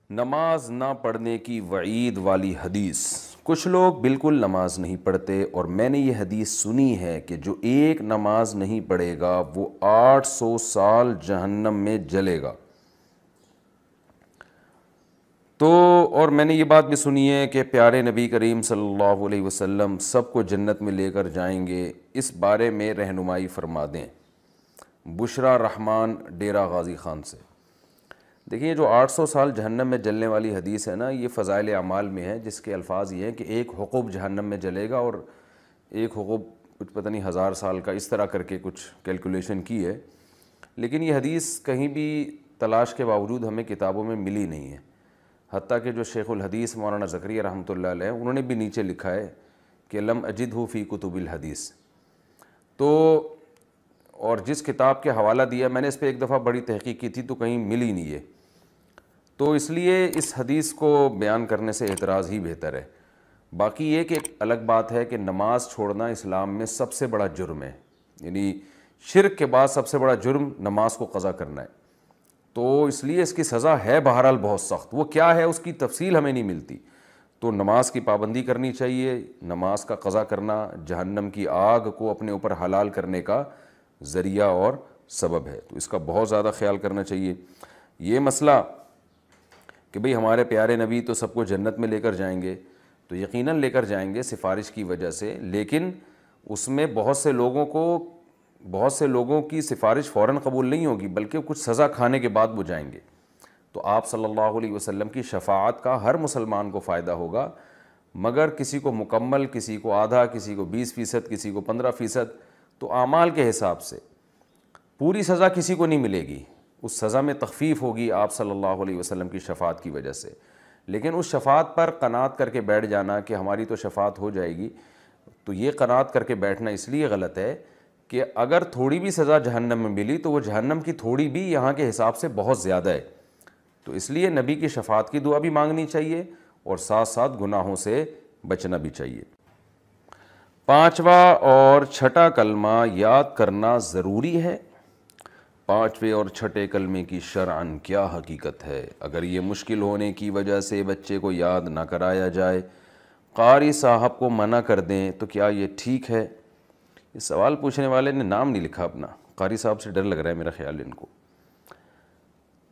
نماز نہ پڑھنے کی وعید والی حدیث۔ کچھ لوگ بالکل نماز نہیں پڑھتے، اور میں نے یہ حدیث سنی ہے کہ جو ایک نماز نہیں پڑھے گا وہ 800 سال جہنم میں جلے گا۔ تو اور میں نے یہ بات بھی سنی ہے کہ پیارے نبی کریم صلی اللہ علیہ وسلم سب کو جنت میں لے کر جائیں گے، اس بارے میں رہنمائی فرما دیں۔ بشرا رحمان، ڈیرہ غازی خان سے۔ دیکھیے، جو 800 سال جہنم میں جلنے والی حدیث ہے نا، یہ فضائل اعمال میں ہے، جس کے الفاظ یہ ہیں کہ ایک حقوب جہنم میں جلے گا، اور ایک حقوب کچھ پتہ نہیں 1000 سال کا، اس طرح کر کے کچھ کیلکولیشن کی ہے۔ لیکن یہ حدیث کہیں بھی تلاش کے باوجود ہمیں کتابوں میں ملی نہیں ہے، حتیٰ کہ جو شیخ الحدیث مولانا زکریا رحمۃ اللہ علیہ انہوں نے بھی نیچے لکھا ہے کہ لم اجدہ فی کتب الحدیث۔ تو اور جس کتاب کے حوالہ دیا، میں نے اس پہ ایک دفعہ بڑی تحقیق کی تھی تو کہیں ملی نہیں ہے، تو اس لیے اس حدیث کو بیان کرنے سے اعتراض ہی بہتر ہے۔ باقی یہ کہ ایک الگ بات ہے کہ نماز چھوڑنا اسلام میں سب سے بڑا جرم ہے، یعنی شرک کے بعد سب سے بڑا جرم نماز کو قضا کرنا ہے، تو اس لیے اس کی سزا ہے بہرحال بہت سخت۔ وہ کیا ہے اس کی تفصیل ہمیں نہیں ملتی، تو نماز کی پابندی کرنی چاہیے۔ نماز کا قضا کرنا جہنم کی آگ کو اپنے اوپر حلال کرنے کا ذریعہ اور سبب ہے، تو اس کا بہت زیادہ خیال کرنا چاہیے۔ یہ مسئلہ کہ بھئی ہمارے پیارے نبی تو سب کو جنت میں لے کر جائیں گے، تو یقیناً لے کر جائیں گے سفارش کی وجہ سے، لیکن اس میں بہت سے لوگوں کی سفارش فوراً قبول نہیں ہوگی، بلکہ کچھ سزا کھانے کے بعد وہ جائیں گے۔ تو آپ صلی اللہ علیہ وسلم کی شفاعت کا ہر مسلمان کو فائدہ ہوگا، مگر کسی کو مکمل، کسی کو آدھا، کسی کو 20%، کسی کو 15%، تو اعمال کے حساب سے پوری سزا کسی کو نہیں ملے گی، اس سزا میں تخفیف ہوگی آپ صلی اللہ علیہ وسلم کی شفاعت کی وجہ سے۔ لیکن اس شفاعت پر قناعت کر کے بیٹھ جانا کہ ہماری تو شفاعت ہو جائے گی، تو یہ قناعت کر کے بیٹھنا اس لیے غلط ہے کہ اگر تھوڑی بھی سزا جہنم میں ملی تو وہ جہنم کی تھوڑی بھی یہاں کے حساب سے بہت زیادہ ہے، تو اس لیے نبی کی شفاعت کی دعا بھی مانگنی چاہیے، اور ساتھ ساتھ گناہوں سے بچنا بھی چاہیے۔ 5واں اور چھٹا کلمہ یاد کرنا ضروری ہے۔ 5ویں اور چھٹے کلمے کی شرعاً کیا حقیقت ہے؟ اگر یہ مشکل ہونے کی وجہ سے بچے کو یاد نہ کرایا جائے، قاری صاحب کو منع کر دیں، تو کیا یہ ٹھیک ہے؟ اس سوال پوچھنے والے نے نام نہیں لکھا اپنا، قاری صاحب سے ڈر لگ رہا ہے میرا خیال ان کو۔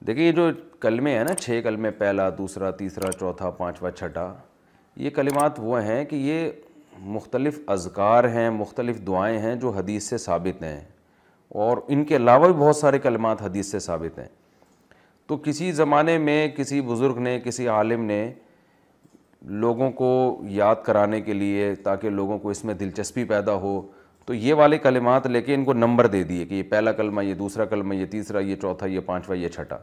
دیکھیں، یہ جو کلمے ہیں نا، 6 کلمے، پہلا، دوسرا، تیسرا، چوتھا، 5واں، چھٹا، یہ کلمات وہ ہیں کہ یہ مختلف اذکار ہیں، مختلف دعائیں ہیں جو حدیث سے ثابت ہیں، اور ان کے علاوہ بھی بہت سارے کلمات حدیث سے ثابت ہیں۔ تو کسی زمانے میں کسی بزرگ نے، کسی عالم نے لوگوں کو یاد کرانے کے لیے، تاکہ لوگوں کو اس میں دلچسپی پیدا ہو، تو یہ والے کلمات لے کے ان کو نمبر دے دیے کہ یہ پہلا کلمہ، یہ دوسرا کلمہ، یہ تیسرا، یہ چوتھا، یہ 5واں، یہ چھٹا۔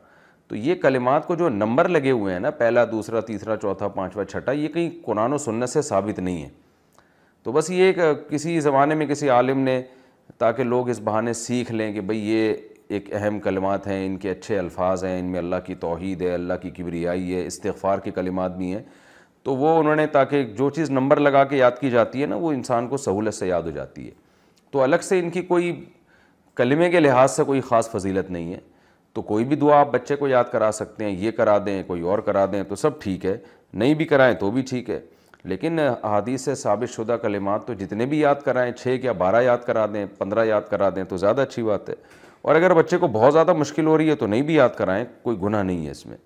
تو یہ کلمات کو جو نمبر لگے ہوئے ہیں نا، پہلا، دوسرا، تیسرا، چوتھا، 5واں، چھٹا، یہ کہیں قرآن و سنت سے ثابت نہیں ہے۔ تو بس یہ ایک کسی زمانے میں کسی عالم نے، تاکہ لوگ اس بہانے سیکھ لیں کہ بھئی یہ ایک اہم کلمات ہیں، ان کے اچھے الفاظ ہیں، ان میں اللہ کی توحید ہے، اللہ کی کبریائی ہے، استغفار کے کلمات بھی ہیں، تو وہ انہوں نے، تاکہ جو چیز نمبر لگا کے یاد کی جاتی ہے نا، وہ انسان کو سہولت سے یاد ہو جاتی ہے، تو الگ سے ان کی کوئی کلمے کے لحاظ سے کوئی خاص فضیلت نہیں ہے۔ تو کوئی بھی دعا آپ بچے کو یاد کرا سکتے ہیں، یہ کرا دیں، کوئی اور کرا دیں، تو سب ٹھیک ہے، نہیں بھی کرائیں تو بھی ٹھیک ہے، لیکن احادیث سے ثابت شدہ کلمات تو جتنے بھی یاد کرائیں، 6 یا 12 یاد کرا دیں، 15 یاد کرا دیں، تو زیادہ اچھی بات ہے۔ اور اگر بچے کو بہت زیادہ مشکل ہو رہی ہے تو نہیں بھی یاد کرائیں، کوئی گناہ نہیں ہے اس میں۔